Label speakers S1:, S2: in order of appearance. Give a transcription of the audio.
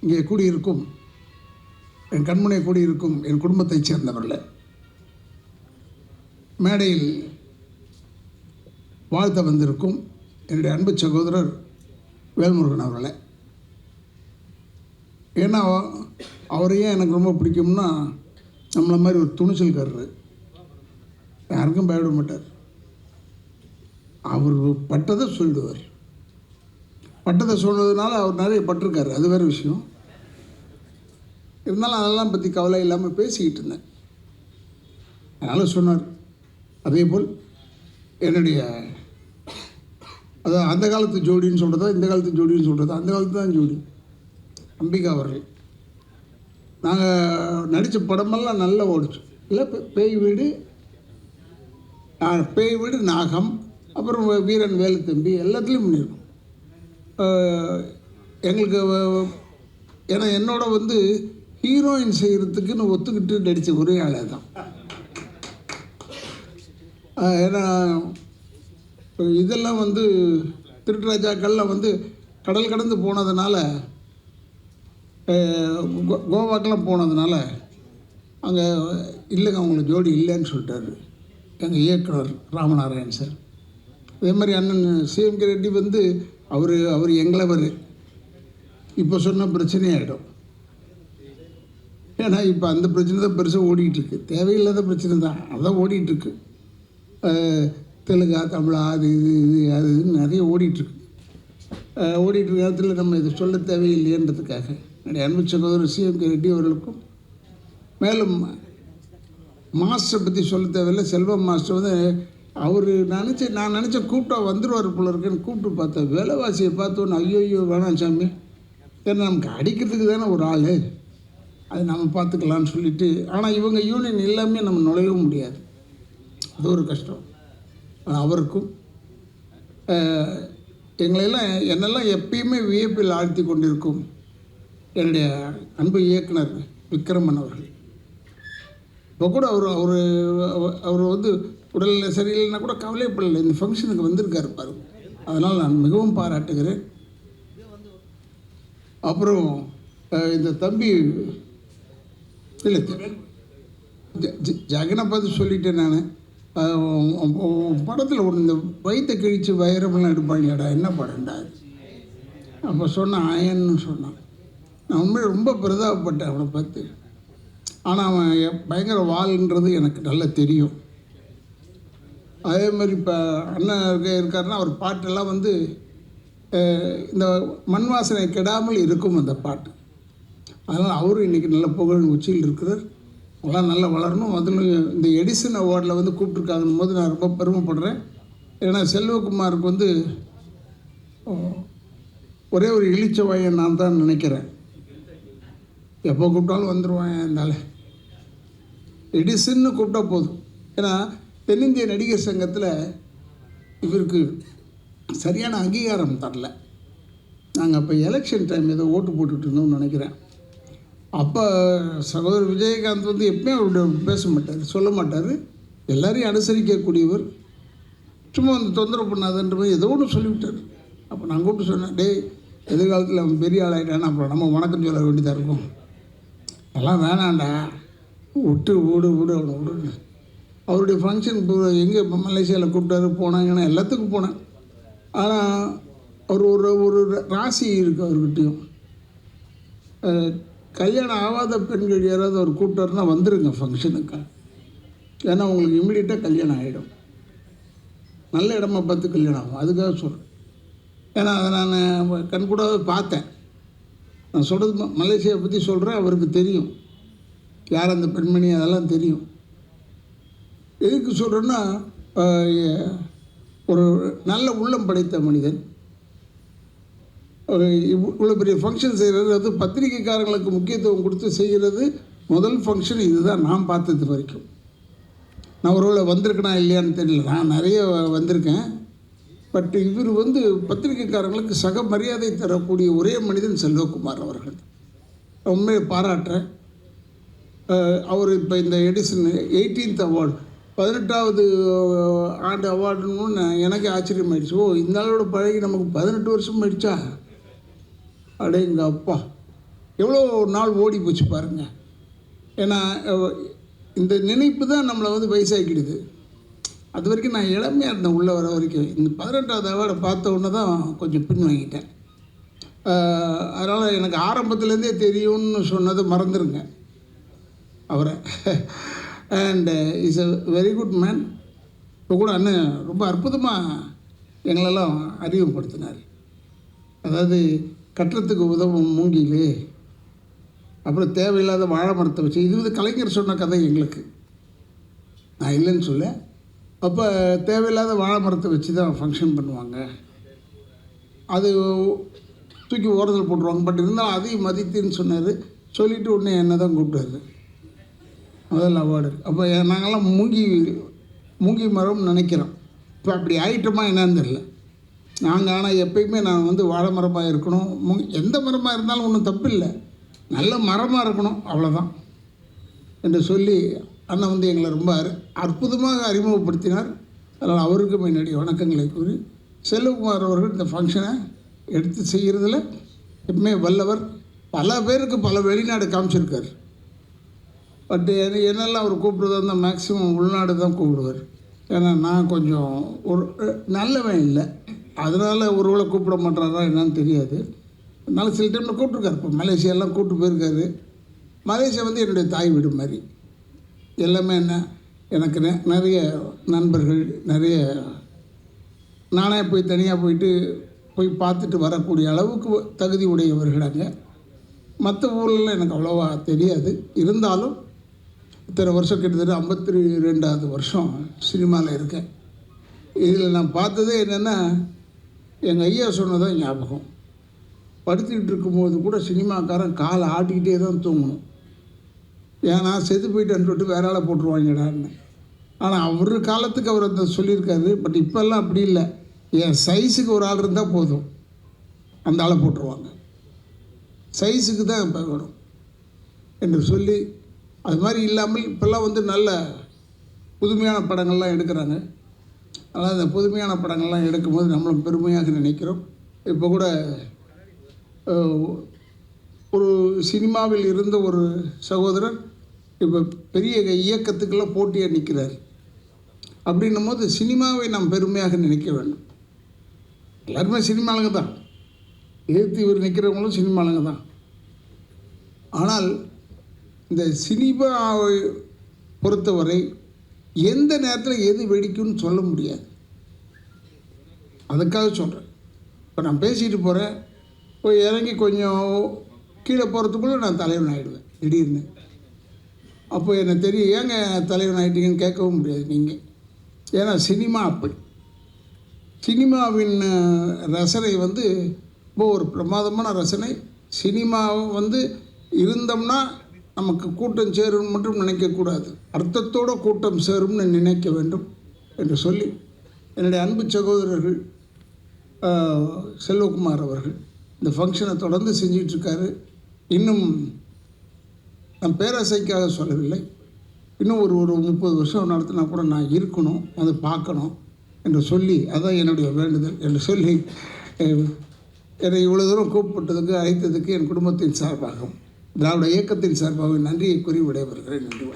S1: இங்கே கூடியிருக்கும் என் கண்முனை கூடியிருக்கும் என் குடும்பத்தைச் சேர்ந்தவர்கள மேடையில் வாழ்த்த வந்திருக்கும் என்னுடைய அன்பு சகோதரர் வேல்முருகன் அவர்களை. ஏன்னா அவரையே எனக்கு ரொம்ப பிடிக்கும்னா நம்மளை மாதிரி ஒரு துணிச்சல்காரர், யாருக்கும் பயப்பட மாட்டார். அவர் பட்டதை சொல்லிடுவார். பட்டதை சொல்கிறதுனால அவர் நிறைய பட்டிருக்காரு, அது வேறு விஷயம். இருந்தாலும் அதெல்லாம் பற்றி கவலை இல்லாமல் பேசிக்கிட்டு இருந்தேன். அதனால் சொன்னார். அதே போல் என்னுடைய அதான் அந்த காலத்து ஜோடின்னு சொல்கிறதா இந்த காலத்து ஜோடின்னு சொல்கிறதா, அந்த காலத்து தான் ஜோடி அம்பிகா அவர்கள். நாங்கள் நடித்த படமெல்லாம் நல்லா ஓடிச்சு. இல்லை பேய் வீடு நாகம், அப்புறம் வீரன் வேலுத்தம்பி எல்லாத்துலேயும் பண்ணியிருக்கோம். எங்களுக்கு ஏன்னா என்னோட ஹீரோயின் செய்கிறதுக்குன்னு ஒத்துக்கிட்டு நடித்த ஒரே ஆளே தான். ஏன்னா இதெல்லாம் திருட்டுராஜாக்கள்லாம் கடல் கடந்து போனதுனால, கோவாக்கெல்லாம் போனதுனால அங்கே இல்லைங்க அவங்களுக்கு ஜோடி இல்லைன்னு சொல்லிட்டாரு எங்கள் இயக்குனர் ராமநாராயண் சார். அதே மாதிரி அண்ணன் சிஎம்கே ரெட்டி அவர் எங்களவர். இப்போ சொன்ன பிரச்சனையாகிடும். ஏன்னா இப்போ அந்த பிரச்சனை தான் பெருசாக ஓடிட்டுருக்கு. தேவையில்லாத பிரச்சனை தான், அதான் ஓடிட்டுருக்கு. தெலுங்கா தமிழா அது இதுன்னு நிறைய ஓடிட்டுருக்கு நேரத்தில் நம்ம இதை சொல்ல தேவையில்லைன்றதுக்காக என்னுடைய அன்பு சகோதரர் சிஎம்கே ரெட்டி அவர்களுக்கும், மேலும் மாஸ்டரை பற்றி சொல்ல தேவையில்லை. செல்வம் மாஸ்டர் அவர் நான் நினச்சேன் கூப்பிட்டா வந்துடுவார் போல இருக்குன்னு கூப்பிட்டு பார்த்தேன். வேலைவாசியை பார்த்தோன்னு ஐயோ வேணாம் சாமி, ஏன்னா நமக்கு அடிக்கிறதுக்கு தானே ஒரு ஆள், அது நம்ம பார்த்துக்கலான்னு சொல்லிவிட்டு. ஆனால் இவங்க யூனியன் எல்லாமே நம்ம நுழையவும் முடியாது, அது ஒரு கஷ்டம். ஆனால் அவருக்கும் என்னெல்லாம் எப்பயுமே வியப்பில் ஆழ்த்தி கொண்டிருக்கும் என்னுடைய அன்பு இயக்குனர் விக்ரமன் அவர்கள். இப்போ கூட அவர் உடல்நிலை சரியில்லைன்னா கூட கவலைப்படலை, இந்த ஃபங்க்ஷனுக்கு வந்திருக்காரு பாரு. அதனால் நான் மிகவும் பாராட்டுகிறேன். அப்புறம் இந்த தம்பி இல்லை ஜெகனை பார்த்து சொல்லிட்டேன் நான். படத்தில் ஒன்று இந்த வயிற்றை கிழித்து வைரமெல்லாம் எடுப்பாங்கடா, என்ன படம்டா அப்போ சொன்னான் ஆயன்னு சொன்னான். நான் உண்மையை ரொம்ப பிரதாபப்பட்டேன் அவனை பார்த்து. ஆனால் அவன் பயங்கர வாள்ன்றது எனக்கு நல்லா தெரியும். அதே மாதிரி இப்போ அண்ணன் இருக்காருன்னா அவர் பாட்டெல்லாம் இந்த மண் வாசனை கெடாமல் இருக்கும் அந்த பாட்டு. அதனால் அவரும் இன்றைக்கி நல்ல புகழ் உச்சியில் இருக்கிறார். அதெல்லாம் நல்லா வளரணும். அதில் இந்த எடிசன் அவார்டில் கூப்பிட்ருக்காங்கன்னு போது நான் ரொம்ப பெருமைப்படுறேன். ஏன்னா செல்வகுமாருக்கு ஒரே ஒரு இளிச்சவாயன் நான் தான் நினைக்கிறேன். எப்போ கூப்பிட்டாலும் வந்துடுவான் இருந்தால எடிசன்னு கூப்பிட்டா போதும். ஏன்னா தென்னிந்திய நடிகர் சங்கத்தில் இவருக்கு சரியான அங்கீகாரம் தரல. நாங்கள் அப்போ எலெக்ஷன் டைம் ஏதோ ஓட்டு போட்டுட்டு இருந்தோம்னு நினைக்கிறேன். அப்போ சகோதரர் விஜயகாந்த் எப்பயும் அவருடைய பேச மாட்டார், சொல்ல மாட்டார். எல்லாரையும் அனுசரிக்கக்கூடியவர். சும்மா தொந்தரவு பண்ணாதன்ற மாதிரி ஏதோ ஒன்று சொல்லிவிட்டார். அப்போ நான் கூப்பிட்டு சொன்னேன், டே எதிர்காலத்தில் அவன் பெரிய ஆளாயிட்டானா அப்புறம் நம்ம வணக்கம் சொல்ல வேண்டியதாக இருக்கும், அதெல்லாம் வேணாண்டா, விடு அவனை விடுன்னு. அவருடைய ஃபங்க்ஷன் எங்கே மலேசியாவில் கூப்பிட்டாரு, போனாங்கன்னா எல்லாத்துக்கும் போனேன். ஆனால் அவர் ஒரு ராசி இருக்குது அவர்கிட்டையும். கல்யாணம் ஆகாத பெண்கள் யாராவது அவர் கூப்பிட்டாருன்னா வந்துடுங்க ஃபங்க்ஷனுக்கு. ஏன்னா உங்களுக்கு இம்மிடியட்டாக கல்யாணம் ஆகிடும். நல்ல இடமா பார்த்து கல்யாணம் ஆகும், அதுக்காக சொல்கிறேன். ஏன்னா அதை நான் கண்கூடாக பார்த்தேன். நான் சொல்கிறது மலேசியாவை பற்றி சொல்கிறேன். அவருக்கு தெரியும் யார் அந்த பெண்மணி, அதெல்லாம் தெரியும். எதுக்கு சொல்கிறேன்னா, ஒரு நல்ல உள்ளம் படைத்த மனிதன். இவ்வளோ பெரிய ஃபங்க்ஷன் செய்கிறது பத்திரிகைக்காரங்களுக்கு முக்கியத்துவம் கொடுத்து செய்கிறது முதல் ஃபங்க்ஷன் இதுதான் நான் பார்த்தது வரைக்கும். நான் ஒருவேளை வந்திருக்கேனா இல்லையான்னு தெரியல, நான் நிறைய வந்திருக்கேன். பட் இவர் பத்திரிகைக்காரங்களுக்கு சக மரியாதை தரக்கூடிய ஒரே மனிதன் செல்வகுமார் அவர்கள். உண்மையை பாராட்டுறேன். அவர் இப்போ இந்த எடிசன் 18th அவார்டு 18வது ஆண்டு அவார்டுன்னு எனக்கு ஆச்சரியமாயிடுச்சு. இந்த ஆளோட பழகி நமக்கு 18 வருஷம் ஆயிடுச்சா? அடே எங்கள் அப்பா, எவ்வளோ நாள் ஓடி போச்சு பாருங்கள். ஏன்னா இந்த நினைப்பு தான் நம்மளை வந்து வயசாக்கிடுது. அது வரைக்கும் நான் இளமையாக இருந்தேன் உள்ளே வர வரைக்கும். இந்த 18வது அவார்டை பார்த்த உடனே தான் கொஞ்சம் பின் வாங்கிட்டேன். அதனால் எனக்கு ஆரம்பத்துலேருந்தே தெரியும்னு சொன்னதை மறந்துடுங்க அவரை. And is a very good man. இப்போ கூட அண்ணன் ரொம்ப அற்புதமாக எங்களெல்லாம் அறிமுகப்படுத்தினார். அதாவது கட்டுறதுக்கு உதவும் மூங்கில், அப்புறம் தேவையில்லாத வாழை மரத்தை வச்சு, இது வந்து கலைஞர் சொன்ன கதை எங்களுக்கு, நான் இல்லைன்னு சொல்ல. அப்போ தேவையில்லாத வாழை மரத்தை வச்சு தான் ஃபங்க்ஷன் பண்ணுவாங்க, அது தூக்கி ஓரத்தில் போட்டுருவாங்க. பட் இருந்தாலும் அதையும் மதித்துன்னு சொன்னார். சொல்லிவிட்டு உடனே என்ன தான் கூப்பிட்டாரு முதல் அவார்டு. அப்போ நாங்கள்லாம் மூங்கி மரம்னு நினைக்கிறோம். இப்போ அப்படி ஆயிட்டோமா என்னன்னு தெரியல. நாங்கள் ஆனால் எப்பயுமே நான் வந்து வாழை மரமாக இருக்கணும், எந்த மரமாக இருந்தாலும் ஒன்றும் தப்பு இல்லை, நல்ல மரமாக இருக்கணும், அவ்வளோதான் என்று சொல்லி அண்ணன் வந்து எங்களை ரொம்ப அற்புதமாக அறிமுகப்படுத்தினார். அதனால் அவருக்கும் என்னுடைய வணக்கங்களை கூறி, செல்வகுமார் அவர்கள் இந்த ஃபங்க்ஷனை எடுத்து செய்கிறதுல எப்பவுமே வல்லவர். பல பேருக்கு பல வெளிநாடு காமிச்சிருக்கார். பட் என்னெல்லாம் அவர் கூப்பிடுறதா இருந்தால் மேக்ஸிமம் உள்நாடு தான் கூப்பிடுவார். ஏன்னா நான் கொஞ்சம் ஒரு நல்லவன் இல்லை, அதனால் ஒருவேளை கூப்பிட மாட்டாரா என்னன்னு தெரியாது. அதனால் சில டைமில் கூப்பிட்ருக்காரு. இப்போ மலேசியாலாம் கூப்பிட்டு போயிருக்காரு. மலேசியா வந்து என்னுடைய தாய் வீடு மாதிரி. எல்லாமே என்ன, எனக்கு நிறைய நண்பர்கள், நிறைய நானே போய் தனியாக போய் பார்த்துட்டு வரக்கூடிய அளவுக்கு தகுதி உடையவர்கள் அங்கே. மற்ற ஊர்லலாம் எனக்கு அவ்வளோவா தெரியாது. இருந்தாலும் இத்தனை வருஷம், கிட்டத்தட்ட 52வது வருஷம் சினிமாவில் இருக்கேன். இதில் நான் பார்த்ததே என்னென்னா, எங்கள் ஐயா சொன்னதான் ஞாபகம். படுத்துக்கிட்டு இருக்கும்போது கூட சினிமாக்காரன் காலை ஆட்டிக்கிட்டே தான் தூங்கணும். ஏன்னா செத்து போயிட்டேன்னு சொல்லிட்டு வேற ஆளை போட்டுருவாங்கடான்னு. ஆனால் அவர் காலத்துக்கு அவர் அந்த சொல்லியிருக்காரு. பட் இப்போல்லாம் அப்படி இல்லை. என் சைஸுக்கு ஒரு ஆள் இருந்தால் போதும், அந்த ஆளை போட்டுருவாங்க. சைஸுக்கு தான் இப்போ வேணும் என்று சொல்லி, அது மாதிரி இல்லாமல் இப்போல்லாம் வந்து நல்ல புதுமையான படங்கள்லாம் எடுக்கிறாங்க. அதனால் அந்த புதுமையான படங்கள்லாம் எடுக்கும்போது நம்மளும் பெருமையாக நினைக்கிறோம். இப்போ கூட ஒரு சினிமாவில் இருந்த ஒரு சகோதரர் இப்போ பெரிய இயக்கத்துக்கெல்லாம் போட்டியாக நிற்கிறார். அப்படின்னும் போது சினிமாவை நாம் பெருமையாக நினைக்க வேண்டும். எல்லாருமே சினிமாளுங்க தான், எதிர்த்து இவர் நிற்கிறவங்களும் சினிமாளுங்க தான். ஆனால் இந்த சினிமாவை பொறுத்தவரை எந்த நேரத்தில் எது வெடிக்கும்னு சொல்ல முடியாது. அதுக்காக சொல்கிறேன். இப்போ நான் பேசிகிட்டு போகிறேன், போய் இறங்கி கொஞ்சம் கீழே போகிறதுக்குள்ளே நான் தலைவன் ஆகிடுவேன் திடீர்னு. அப்போ எனக்கு தெரியும், ஏங்க தலைவன் ஆகிட்டீங்கன்னு கேட்கவும் முடியாது நீங்கள். ஏன்னா சினிமா அப்படி. சினிமாவின் ரசனை வந்து இப்போ ஒரு பிரமாதமான ரசனை. சினிமா வந்து இருந்தோம்னா நமக்கு கூட்டம் சேரும்னு மட்டும் நினைக்கக்கூடாது, அர்த்தத்தோடு கூட்டம் சேரும்னு நினைக்க வேண்டும் என்று சொல்லி, என்னுடைய அன்பு சகோதரர்கள் செல்வகுமார் அவர்கள் இந்த ஃபங்க்ஷனை தொடர்ந்து செஞ்சிகிட்ருக்காரு. இன்னும் நான் பேராசைக்காக சொல்லவில்லை, இன்னும் ஒரு 30 வருஷம் நடத்தினா கூட நான் இருக்கணும், அதை பார்க்கணும் என்று சொல்லி, அதுதான் என்னுடைய வேண்டுதல் என்று சொல்லி, என்னை இவ்வளோ தூரம் கூப்பிட்டதுக்கு, அழைத்ததுக்கு என் குடும்பத்தின் சார்பாகவும் திராவிட இயக்கத்தின் சார்பாகவும் நன்றியை கூறி விடைபெறுகிறேன். நன்றி.